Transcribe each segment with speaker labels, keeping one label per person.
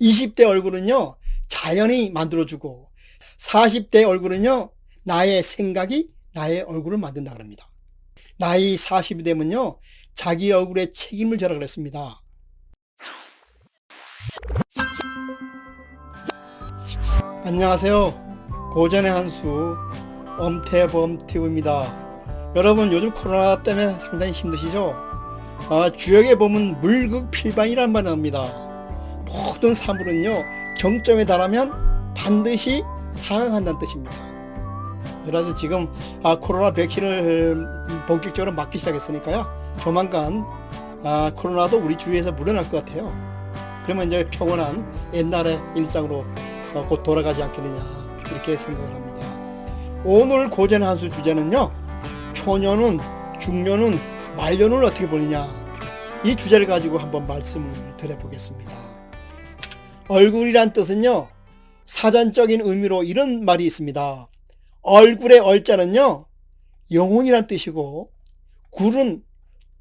Speaker 1: 20대 얼굴은요, 자연이 만들어주고 40대 얼굴은요, 나의 생각이 나의 얼굴을 만든다 그럽니다. 나이 40이 되면요, 자기 얼굴에 책임을 져라 그랬습니다. 안녕하세요. 고전의 한수 엄태범TV입니다. 여러분, 요즘 코로나 때문에 상당히 힘드시죠? 주역에 보면 물극필반이라는 말이 나옵니다. 모든 사물은요, 정점에 달하면 반드시 항한다는 뜻입니다. 그래서 지금 코로나 백신을 본격적으로 맞기 시작했으니까요, 조만간 코로나도 우리 주위에서 물러날 것 같아요. 그러면 이제 평온한 옛날의 일상으로 곧 돌아가지 않겠느냐, 이렇게 생각을 합니다. 오늘 고전의 한수 주제는요, 초년운, 중년운, 말년운을 어떻게 보느냐, 이 주제를 가지고 한번 말씀을 드려보겠습니다. 얼굴이란 뜻은요, 사전적인 의미로 이런 말이 있습니다. 얼굴의 얼자는요, 영혼이란 뜻이고, 굴은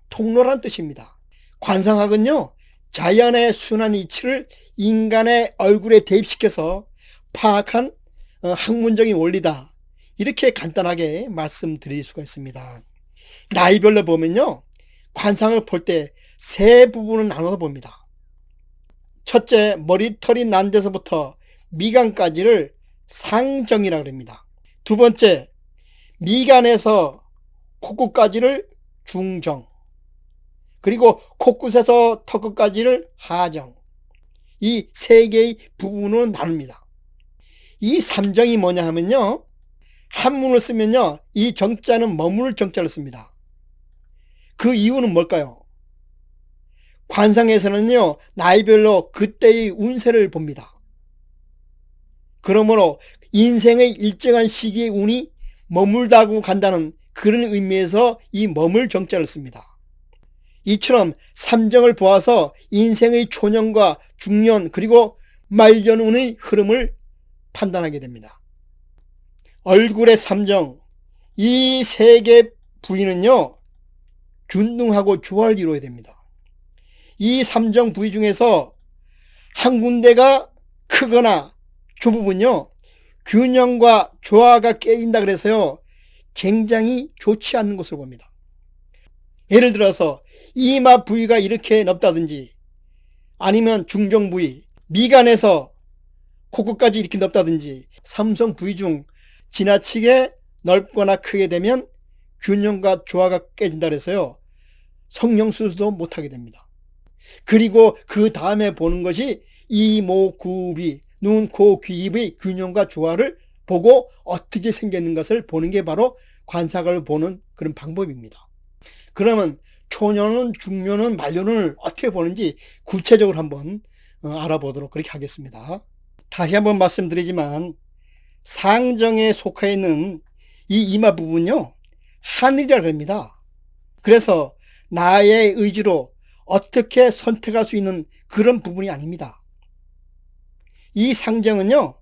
Speaker 1: 통로란 뜻입니다. 관상학은요, 자연의 순환 이치를 인간의 얼굴에 대입시켜서 파악한 학문적인 원리다, 이렇게 간단하게 말씀드릴 수가 있습니다. 나이별로 보면요, 관상을 볼 때 세 부분을 나눠서 봅니다. 첫째, 머리털이 난 데서부터 미간까지를 상정이라고 합니다. 두 번째, 미간에서 콧구까지를 중정, 그리고 콧끝에서 턱끝까지를 하정, 이 세 개의 부분으로 나눕니다. 이 삼정이 뭐냐 하면요, 한문을 쓰면요, 이 정자는 머무를 정자를 씁니다. 그 이유는 뭘까요? 관상에서는요, 나이별로 그때의 운세를 봅니다. 그러므로 인생의 일정한 시기의 운이 머물다고 간다는 그런 의미에서 이 머물 정자를 씁니다. 이처럼 삼정을 보아서 인생의 초년과 중년 그리고 말년운의 흐름을 판단하게 됩니다. 얼굴의 삼정, 이 세 개 부위는요, 균등하고 조화를 이루어야 됩니다. 이 삼정 부위 중에서 한 군데가 크거나 좁으면요, 균형과 조화가 깨진다 그래서요, 굉장히 좋지 않는 것으로 봅니다. 예를 들어서 이마 부위가 이렇게 넓다든지, 아니면 중정 부위, 미간에서 코끝까지 이렇게 넓다든지, 삼성 부위 중 지나치게 넓거나 크게 되면 균형과 조화가 깨진다 그래서요, 성형수술도 못하게 됩니다. 그리고 그 다음에 보는 것이 이모구비, 눈, 코, 귀, 입의 균형과 조화를 보고 어떻게 생겼는 것을 보는 게 바로 관상을 보는 그런 방법입니다. 그러면 초년운, 중년운, 말년운을 어떻게 보는지 구체적으로 한번 알아보도록 그렇게 하겠습니다. 다시 한번 말씀드리지만, 상정에 속해 있는 이 이마 부분요, 하늘이라고 합니다. 그래서 나의 의지로 어떻게 선택할 수 있는 그런 부분이 아닙니다. 이 상정은요,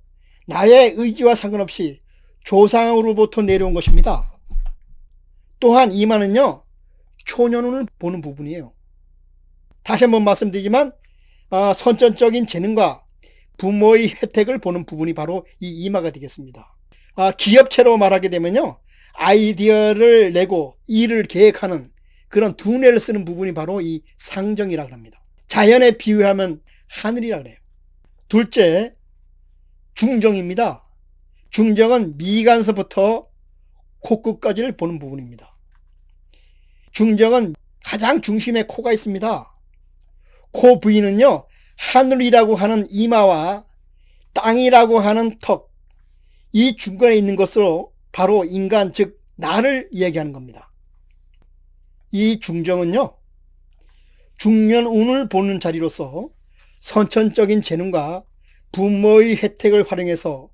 Speaker 1: 나의 의지와 상관없이 조상으로부터 내려온 것입니다. 또한 이마는요, 초년운을 보는 부분이에요. 다시 한번 말씀드리지만, 선천적인 재능과 부모의 혜택을 보는 부분이 바로 이 이마가 되겠습니다. 기업체로 말하게 되면요, 아이디어를 내고 일을 계획하는 그런 두뇌를 쓰는 부분이 바로 이 상정이라고 합니다. 자연에 비유하면 하늘이라고 해요. 둘째, 중정입니다. 중정은 미간서부터 코끝까지를 보는 부분입니다. 중정은 가장 중심에 코가 있습니다. 코 부위는요, 하늘이라고 하는 이마와 땅이라고 하는 턱, 이 중간에 있는 것으로 바로 인간, 즉 나를 이야기하는 겁니다. 이 중정은요, 중년운을 보는 자리로서 선천적인 재능과 부모의 혜택을 활용해서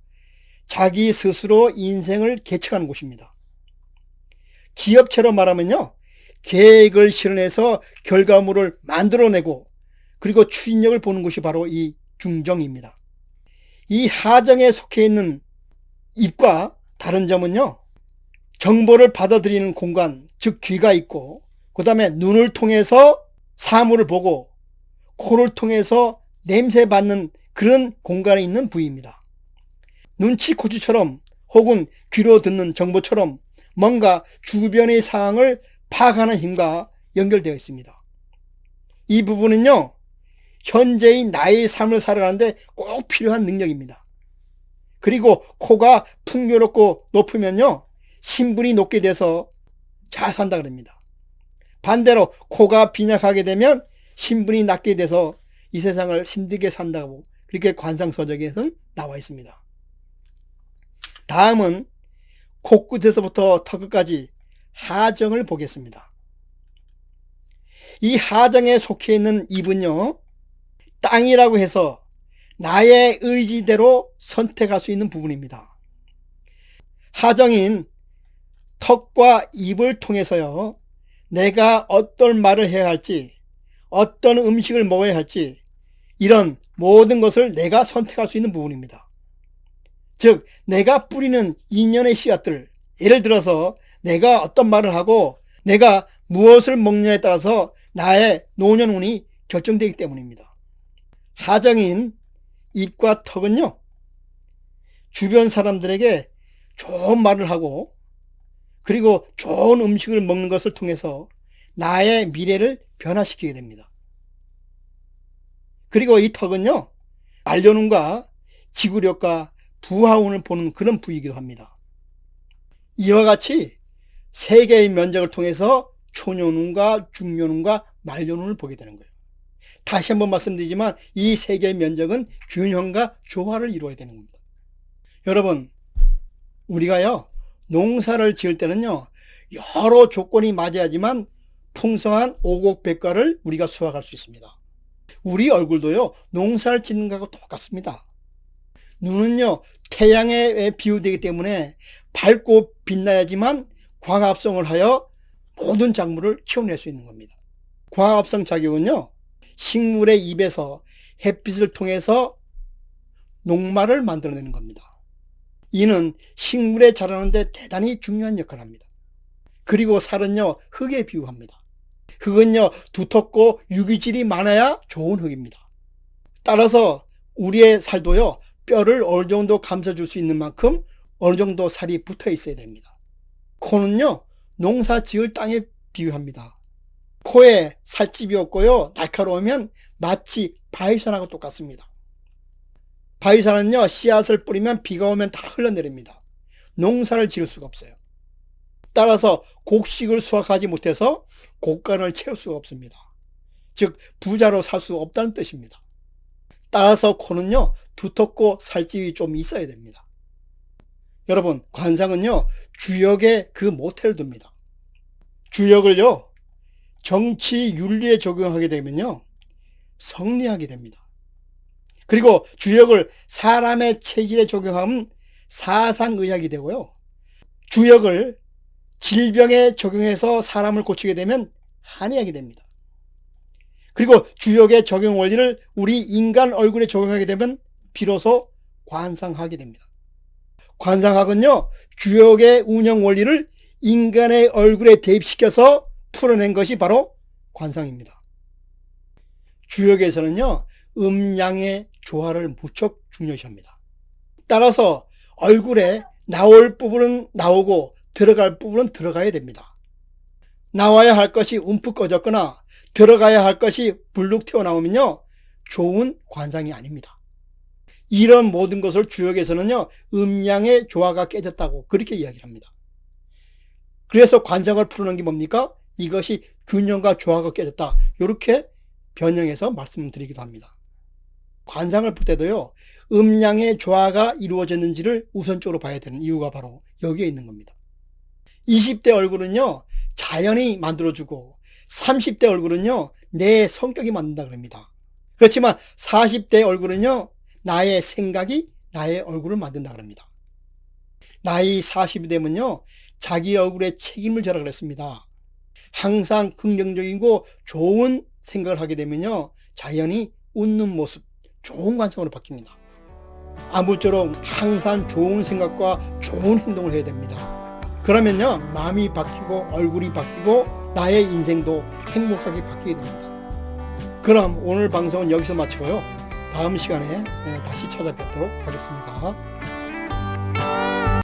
Speaker 1: 자기 스스로 인생을 개척하는 곳입니다. 기업체로 말하면요, 계획을 실현해서 결과물을 만들어내고 그리고 추진력을 보는 것이 바로 이 중정입니다. 이 하정에 속해 있는 입과 다른 점은요, 정보를 받아들이는 공간, 즉 귀가 있고, 그 다음에 눈을 통해서 사물을 보고, 코를 통해서 냄새 맡는 그런 공간에 있는 부위입니다. 눈치코치처럼 혹은 귀로 듣는 정보처럼 뭔가 주변의 상황을 파악하는 힘과 연결되어 있습니다. 이 부분은요, 현재의 나의 삶을 살아가는데 꼭 필요한 능력입니다. 그리고 코가 풍요롭고 높으면요, 신분이 높게 돼서 잘 산다 그럽니다. 반대로 코가 빈약하게 되면 신분이 낮게 돼서 이 세상을 힘들게 산다고 그렇게 관상서적에서는 나와 있습니다. 다음은 코끝에서부터 턱끝까지 하정을 보겠습니다. 이 하정에 속해 있는 입은요, 땅이라고 해서 나의 의지대로 선택할 수 있는 부분입니다. 하정인 턱과 입을 통해서요, 내가 어떤 말을 해야 할지, 어떤 음식을 먹어야 할지, 이런 모든 것을 내가 선택할 수 있는 부분입니다. 즉, 내가 뿌리는 인연의 씨앗들, 예를 들어서 내가 어떤 말을 하고 내가 무엇을 먹느냐에 따라서 나의 노년운이 결정되기 때문입니다. 하정인 입과 턱은요, 주변 사람들에게 좋은 말을 하고 그리고 좋은 음식을 먹는 것을 통해서 나의 미래를 변화시키게 됩니다. 그리고 이 턱은요, 말년운과 지구력과 부하운을 보는 그런 부위이기도 합니다. 이와 같이 세 개의 면적을 통해서 초년운과 중년운과 말년운을 보게 되는 거예요. 다시 한번 말씀드리지만 이 세 개의 면적은 균형과 조화를 이루어야 되는 겁니다. 여러분, 우리가요, 농사를 지을 때는요, 여러 조건이 맞아야지만 풍성한 오곡백과를 우리가 수확할 수 있습니다. 우리 얼굴도요, 농사를 짓는 것하고 똑같습니다. 눈은요, 태양에 비유되기 때문에 밝고 빛나야지만 광합성을 하여 모든 작물을 키워낼 수 있는 겁니다. 광합성 작용은요, 식물의 입에서 햇빛을 통해서 녹말을 만들어내는 겁니다. 이는 식물에 자라는데 대단히 중요한 역할을 합니다. 그리고 살은요, 흙에 비유합니다. 흙은요, 두텁고 유기질이 많아야 좋은 흙입니다. 따라서 우리의 살도요, 뼈를 어느 정도 감싸줄 수 있는 만큼 어느 정도 살이 붙어 있어야 됩니다. 코는요, 농사 지을 땅에 비유합니다. 코에 살집이 없고요, 날카로우면 마치 바위산하고 똑같습니다. 바위산은요, 씨앗을 뿌리면 비가 오면 다 흘러내립니다. 농사를 지을 수가 없어요. 따라서 곡식을 수확하지 못해서 곡간을 채울 수가 없습니다. 즉 부자로 살 수 없다는 뜻입니다. 따라서 코는요, 두텁고 살집이 좀 있어야 됩니다. 여러분, 관상은요, 주역에 그 모태를 둡니다. 주역을요, 정치 윤리에 적용하게 되면요, 성리하게 됩니다. 그리고 주역을 사람의 체질에 적용하면 사상의학이 되고요, 주역을 질병에 적용해서 사람을 고치게 되면 한의학이 됩니다. 그리고 주역의 적용 원리를 우리 인간 얼굴에 적용하게 되면 비로소 관상학이 됩니다. 관상학은요, 주역의 운영 원리를 인간의 얼굴에 대입시켜서 풀어낸 것이 바로 관상입니다. 주역에서는요, 음양의 조화를 무척 중요시합니다. 따라서 얼굴에 나올 부분은 나오고 들어갈 부분은 들어가야 됩니다. 나와야 할 것이 움푹 꺼졌거나 들어가야 할 것이 불룩 튀어나오면요, 좋은 관상이 아닙니다. 이런 모든 것을 주역에서는요, 음양의 조화가 깨졌다고 그렇게 이야기를 합니다. 그래서 관상을 풀어놓은 게 뭡니까? 이것이 균형과 조화가 깨졌다, 이렇게 변형해서 말씀드리기도 합니다. 관상을 풀 때도요, 음양의 조화가 이루어졌는지를 우선적으로 봐야 되는 이유가 바로 여기에 있는 겁니다. 20대 얼굴은요, 자연이 만들어주고 30대 얼굴은요, 내 성격이 만든다 그럽니다. 그렇지만 40대 얼굴은요, 나의 생각이 나의 얼굴을 만든다 그럽니다. 나이 40이 되면요, 자기 얼굴에 책임을 져라 그랬습니다. 항상 긍정적이고 좋은 생각을 하게 되면요, 자연이 웃는 모습, 좋은 관상으로 바뀝니다. 아무쪼록 항상 좋은 생각과 좋은 행동을 해야 됩니다. 그러면요, 마음이 바뀌고 얼굴이 바뀌고 나의 인생도 행복하게 바뀌게 됩니다. 그럼 오늘 방송은 여기서 마치고요, 다음 시간에 다시 찾아뵙도록 하겠습니다.